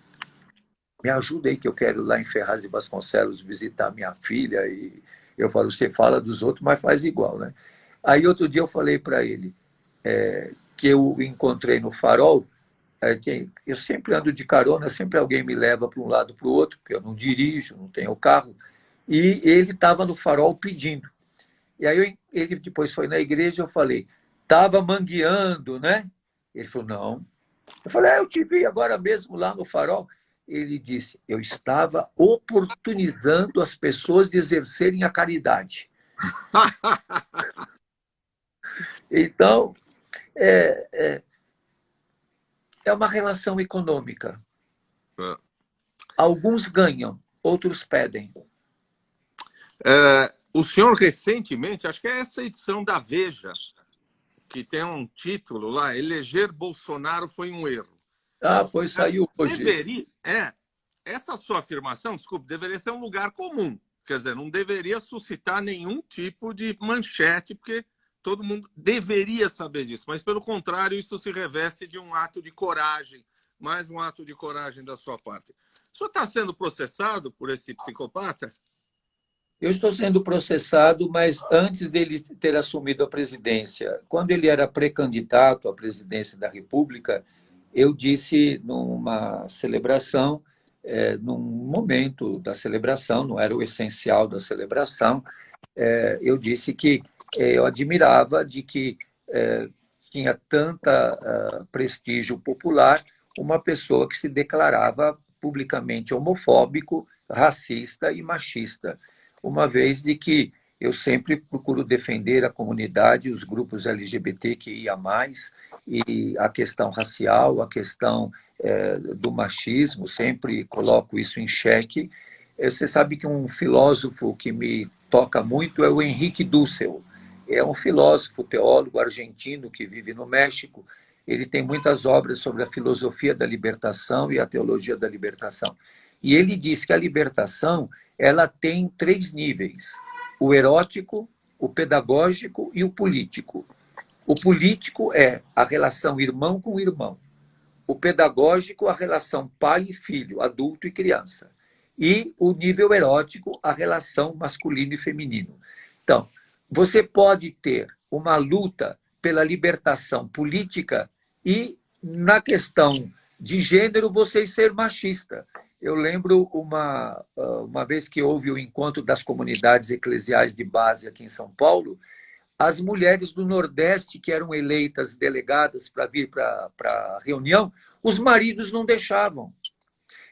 me ajuda aí que eu quero ir lá em Ferraz de Vasconcelos visitar minha filha. E eu falo, você fala dos outros, mas faz igual, né? Aí outro dia eu falei para ele que eu encontrei no Farol, que eu sempre ando de carona, sempre alguém me leva para um lado para o outro, porque eu não dirijo, não tenho carro, e ele estava no Farol pedindo. E aí ele depois foi na igreja, eu falei, estava mangueando, né? Ele falou, não. Eu falei, eu te vi agora mesmo lá no Farol. Ele disse, eu estava oportunizando as pessoas de exercerem a caridade. Então, é uma relação econômica. Alguns ganham, outros pedem. O senhor recentemente, acho que é essa edição da Veja, que tem um título lá, eleger Bolsonaro foi um erro. Saiu hoje. Essa sua afirmação, desculpe, deveria ser um lugar comum. Quer dizer, não deveria suscitar nenhum tipo de manchete, porque todo mundo deveria saber disso. Mas, pelo contrário, isso se reveste de um ato de coragem, mais um ato de coragem da sua parte. O senhor está sendo processado por esse psicopata? Eu estou sendo processado, mas antes dele ter assumido a presidência, quando ele era pré-candidato à presidência da República, eu disse numa celebração, num momento da celebração, não era o essencial da celebração, eu disse que eu admirava de que tinha tanta prestígio popular uma pessoa que se declarava publicamente homofóbico, racista e machista, uma vez de que eu sempre procuro defender a comunidade, os grupos LGBTQIA+, e a questão racial, a questão do machismo, sempre coloco isso em xeque. Você sabe que um filósofo que me toca muito é o Henrique Dussel. É um filósofo, teólogo argentino que vive no México. Ele tem muitas obras sobre a filosofia da libertação e a teologia da libertação. E ele diz que a libertação ela tem 3 níveis: o erótico, o pedagógico e o político. O político é a relação irmão com irmão. O pedagógico, a relação pai e filho, adulto e criança. E o nível erótico, a relação masculino e feminino. Então, você pode ter uma luta pela libertação política e, na questão de gênero, você ser machista. Eu lembro uma vez que houve o encontro das comunidades eclesiais de base aqui em São Paulo, as mulheres do Nordeste que eram eleitas delegadas para vir para a reunião, os maridos não deixavam.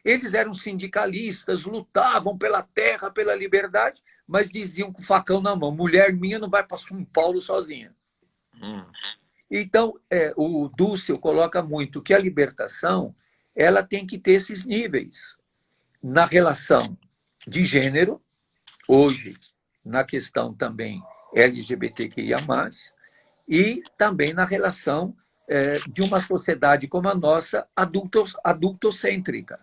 Eles eram sindicalistas, lutavam pela terra, pela liberdade, mas diziam com o facão na mão, mulher minha não vai para São Paulo sozinha. Então, o Dussel coloca muito que a libertação ela tem que ter esses níveis. Na relação de gênero, hoje, na questão também LGBTQIA+, e também na relação de uma sociedade como a nossa, adultocêntrica.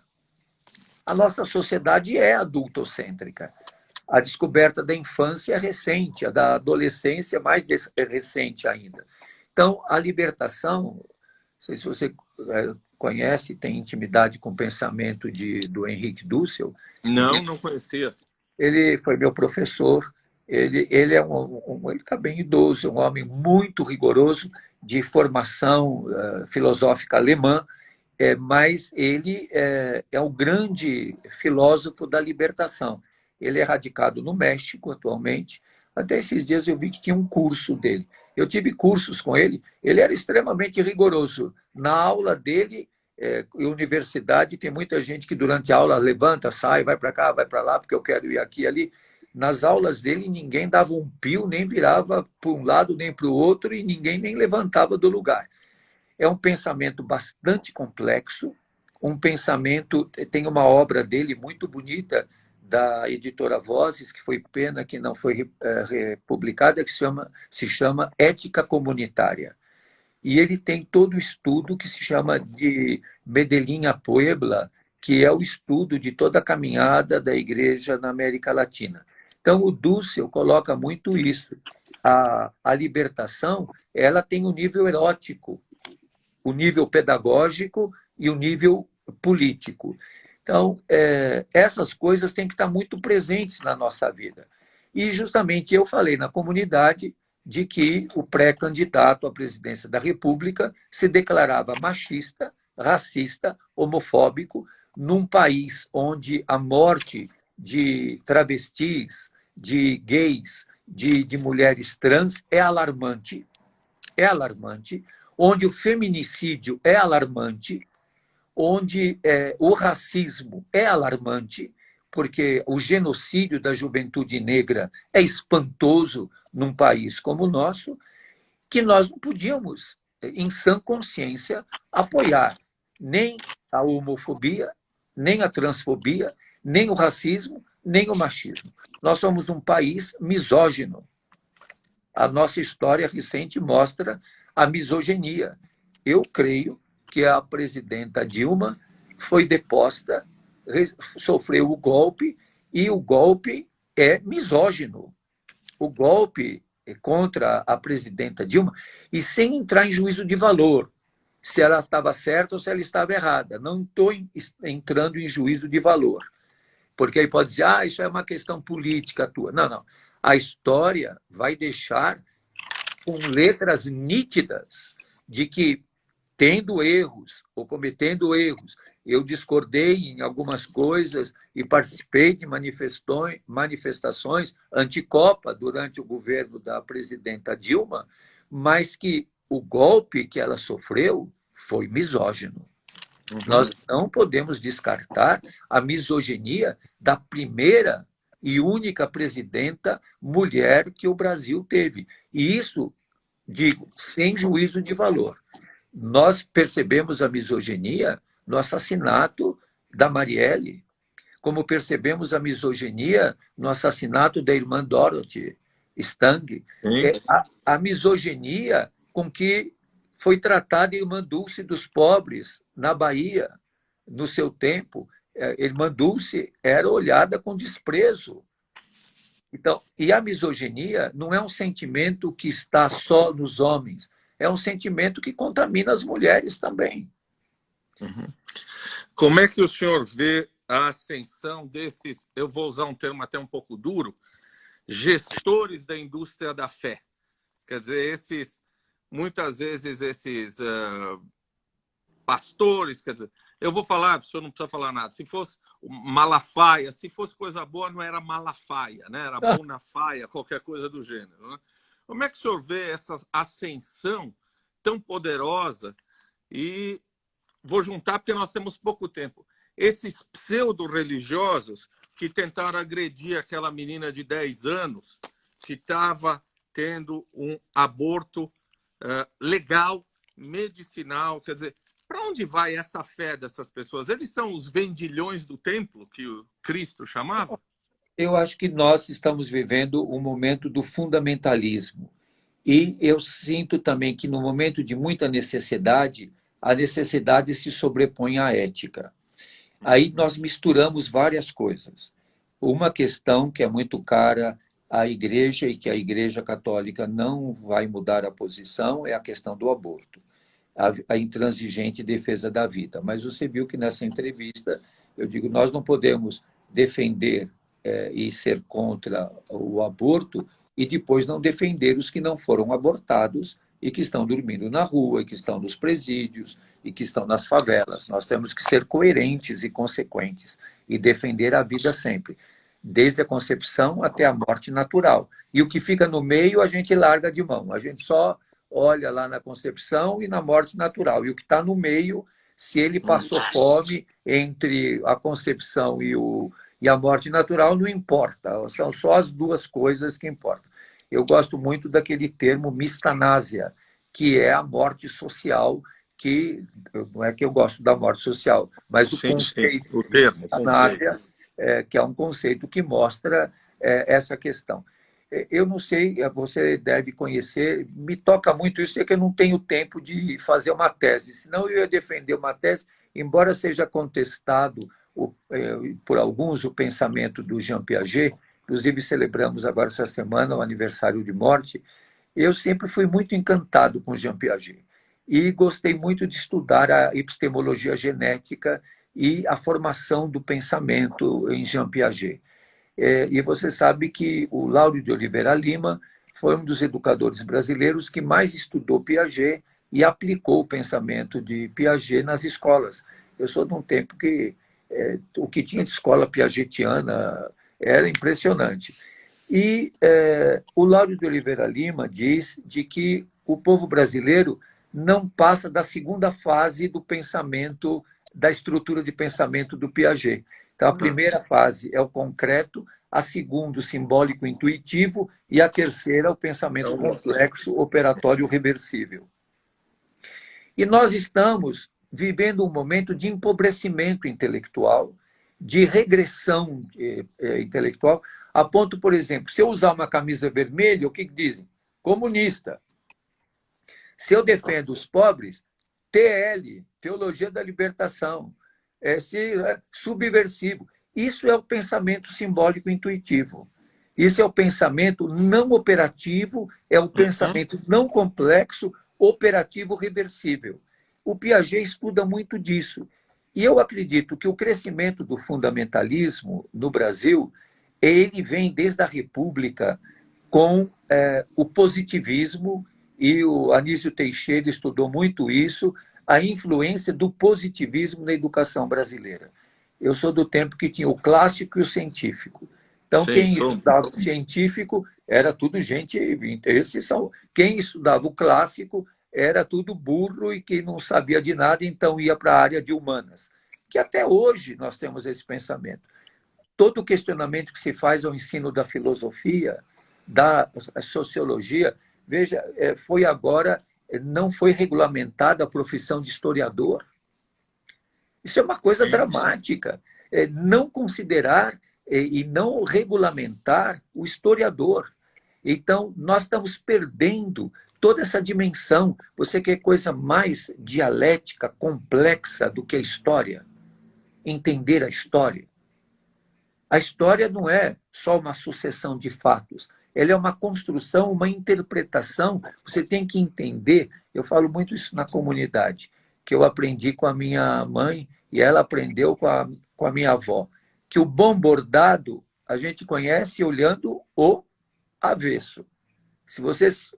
A nossa sociedade é adultocêntrica. A descoberta da infância é recente, a da adolescência mais recente ainda. Então, a libertação, não sei se você conhece, tem intimidade com o pensamento do Henrique Dussel. Não conhecia. Ele foi meu professor, ele ele está bem idoso, um homem muito rigoroso, de formação filosófica alemã, mas ele é o grande filósofo da libertação. Ele é radicado no México atualmente. Até esses dias eu vi que tinha um curso dele. Eu tive cursos com ele, ele era extremamente rigoroso. Na aula dele, universidade, tem muita gente que durante a aula levanta, sai, vai para cá, vai para lá, porque eu quero ir aqui e ali. Nas aulas dele, ninguém dava um pio, nem virava para um lado nem para o outro, e ninguém nem levantava do lugar. É um pensamento bastante complexo, um pensamento, tem uma obra dele muito bonita, da editora Vozes, que foi pena que não foi republicada, que se chama Ética Comunitária. E ele tem todo o estudo que se chama de Medellín a Puebla, que é o estudo de toda a caminhada da igreja na América Latina. Então, o Dussel coloca muito isso. A libertação, ela tem um nível erótico, o nível pedagógico e o nível político. Então, essas coisas têm que estar muito presentes na nossa vida. E, justamente, eu falei na comunidade de que o pré-candidato à presidência da República se declarava machista, racista, homofóbico, num país onde a morte de travestis, de gays, de mulheres trans é alarmante, onde o feminicídio é alarmante, onde o racismo é alarmante, porque o genocídio da juventude negra é espantoso num país como o nosso, que nós não podíamos, em sã consciência, apoiar nem a homofobia, nem a transfobia, nem o racismo, nem o machismo. Nós somos um país misógino. A nossa história recente mostra a misoginia. Eu creio que a presidenta Dilma foi deposta, sofreu o golpe, e o golpe é misógino. O golpe contra a presidenta Dilma, e sem entrar em juízo de valor, se ela estava certa ou se ela estava errada. Não estou entrando em juízo de valor, porque aí pode dizer, isso é uma questão política tua. Não, não. A história vai deixar com letras nítidas de que, tendo erros ou cometendo erros, eu discordei em algumas coisas e participei de manifestações anticopa durante o governo da presidenta Dilma, mas que o golpe que ela sofreu foi misógino. Uhum. Nós não podemos descartar a misoginia da primeira e única presidenta mulher que o Brasil teve. E isso, digo, sem juízo de valor. Nós percebemos a misoginia no assassinato da Marielle, como percebemos a misoginia no assassinato da irmã Dorothy Stang. A misoginia com que foi tratada a irmã Dulce dos pobres na Bahia, no seu tempo. A irmã Dulce era olhada com desprezo. Então, e a misoginia não é um sentimento que está só nos homens, é um sentimento que contamina as mulheres também. Uhum. Como é que o senhor vê a ascensão desses, eu vou usar um termo até um pouco duro, gestores da indústria da fé? Quer dizer, muitas vezes esses pastores, quer dizer, eu vou falar, o senhor não precisa falar nada, se fosse Malafaia, se fosse coisa boa, não era Malafaia, né? Era Bonafaia, qualquer coisa do gênero. Né? Como é que o senhor vê essa ascensão tão poderosa? E vou juntar porque nós temos pouco tempo. Esses pseudo-religiosos que tentaram agredir aquela menina de 10 anos que estava tendo um aborto legal, medicinal, quer dizer, para onde vai essa fé dessas pessoas? Eles são os vendilhões do templo que o Cristo chamava? Eu acho que nós estamos vivendo um momento do fundamentalismo. E eu sinto também que no momento de muita necessidade, a necessidade se sobrepõe à ética. Aí nós misturamos várias coisas. Uma questão que é muito cara à Igreja e que a Igreja Católica não vai mudar a posição é a questão do aborto, a intransigente defesa da vida. Mas você viu que nessa entrevista eu digo, nós não podemos defender e ser contra o aborto e depois não defender os que não foram abortados e que estão dormindo na rua, e que estão nos presídios, e que estão nas favelas. Nós temos que ser coerentes e consequentes e defender a vida sempre. desde a concepção até a morte natural. E o que fica no meio a gente larga de mão. A gente só olha lá na concepção e na morte natural. E o que está no meio, se ele passou fome entre a concepção e a morte natural, não importa. São só as duas coisas que importam. Eu gosto muito daquele termo mistanásia, que é a morte social, que não é que eu gosto da morte social, mas o conceito o termo, de mistanásia, que é um conceito que mostra essa questão. Eu não sei, você deve conhecer, me toca muito isso, é que eu não tenho tempo de fazer uma tese, senão eu ia defender uma tese, embora seja contestado por alguns o pensamento do Jean Piaget, inclusive celebramos agora essa semana o aniversário de morte. Eu sempre fui muito encantado com Jean Piaget e gostei muito de estudar a epistemologia genética e a formação do pensamento em Jean Piaget. E você sabe que o Lauro de Oliveira Lima foi um dos educadores brasileiros que mais estudou Piaget e aplicou o pensamento de Piaget nas escolas. Eu sou de um tempo que o que tinha de escola piagetiana era impressionante. E o Lauro de Oliveira Lima diz de que o povo brasileiro não passa da segunda fase do pensamento, da estrutura de pensamento do Piaget. Então, a primeira fase é o concreto, a segunda, o simbólico intuitivo, e a terceira, o pensamento complexo, operatório reversível. E nós estamos vivendo um momento de empobrecimento intelectual, de regressão intelectual, a ponto, por exemplo, se eu usar uma camisa vermelha, o que dizem? Comunista. Se eu defendo os pobres, TL, Teologia da Libertação, subversivo. Isso é o pensamento simbólico intuitivo. Isso é o pensamento não operativo, é o pensamento não complexo, operativo reversível. O Piaget estuda muito disso. E eu acredito que o crescimento do fundamentalismo no Brasil, ele vem desde a República com o positivismo, e o Anísio Teixeira estudou muito isso, a influência do positivismo na educação brasileira. Eu sou do tempo que tinha o clássico e o científico. Então, quem estudava o científico era tudo gente... Quem estudava o clássico era tudo burro e que não sabia de nada, então ia para a área de humanas. Que até hoje nós temos esse pensamento. Todo o questionamento que se faz ao ensino da filosofia, da sociologia, veja, foi agora, não foi regulamentada a profissão de historiador. Isso é uma coisa dramática. Não considerar e não regulamentar o historiador. Então, nós estamos perdendo toda essa dimensão. Você quer coisa mais dialética, complexa do que a história? Entender a história. A história não é só uma sucessão de fatos. Ela é uma construção, uma interpretação. Você tem que entender. Eu falo muito isso na comunidade, que eu aprendi com a minha mãe e ela aprendeu com a minha avó, que o bom bordado a gente conhece olhando o avesso.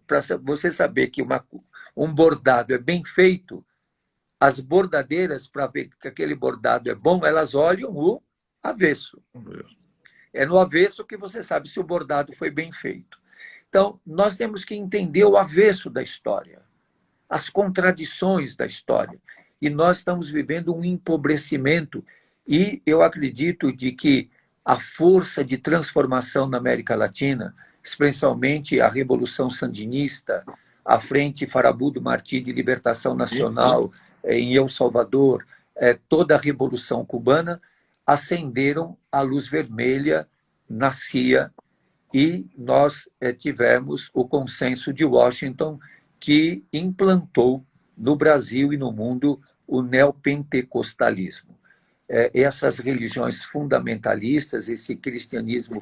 Para você saber que um bordado é bem feito, as bordadeiras, para ver que aquele bordado é bom, elas olham o avesso. É no avesso que você sabe se o bordado foi bem feito. Então, nós temos que entender o avesso da história, as contradições da história. E nós estamos vivendo um empobrecimento. E eu acredito de que a força de transformação na América Latina, especialmente a Revolução Sandinista, a Frente Farabudo Martí de Libertação Nacional em El Salvador, toda a Revolução Cubana, acenderam a luz vermelha na CIA e nós tivemos o consenso de Washington que implantou no Brasil e no mundo o neopentecostalismo. Essas religiões fundamentalistas, esse cristianismo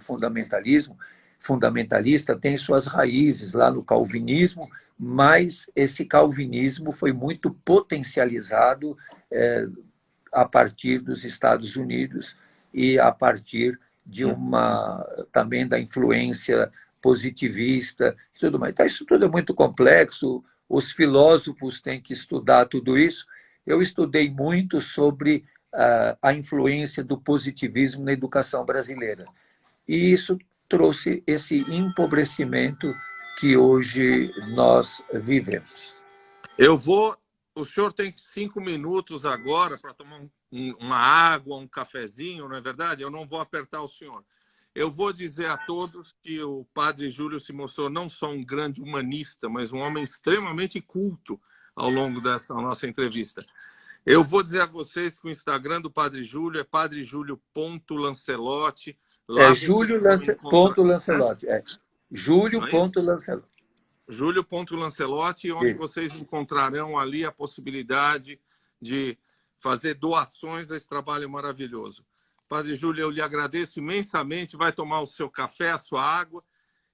fundamentalista tem suas raízes lá no calvinismo, mas esse calvinismo foi muito potencializado a partir dos Estados Unidos e a partir de também da influência positivista e tudo mais. Então, isso tudo é muito complexo, os filósofos têm que estudar tudo isso. Eu estudei muito sobre a influência do positivismo na educação brasileira. e isso trouxe esse empobrecimento que hoje nós vivemos. O senhor tem 5 minutos agora para tomar uma água, um cafezinho, não é verdade? Eu não vou apertar o senhor. Eu vou dizer a todos que o padre Júlio se mostrou não só um grande humanista, mas um homem extremamente culto ao longo dessa nossa entrevista. Eu vou dizer a vocês que o Instagram do padre Júlio é padrejúlio.lancelotti. É Júlio.lancelotti. É Júlio.lancelotti. Júlio.lancelotti, onde vocês encontrarão ali a possibilidade de fazer doações a esse trabalho maravilhoso. Padre Júlio, eu lhe agradeço imensamente. Vai tomar o seu café, a sua água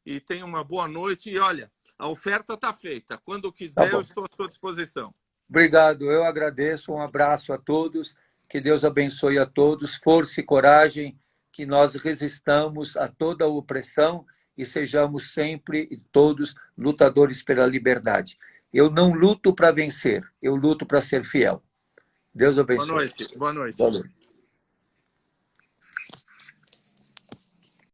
e tenha uma boa noite. E olha, a oferta está feita. Quando quiser, eu estou à sua disposição. Obrigado, eu agradeço. Um abraço a todos. Que Deus abençoe a todos. Força e coragem, que nós resistamos a toda a opressão e sejamos sempre todos lutadores pela liberdade. Eu não luto para vencer, eu luto para ser fiel. Deus abençoe. Boa noite. Boa noite. Boa noite.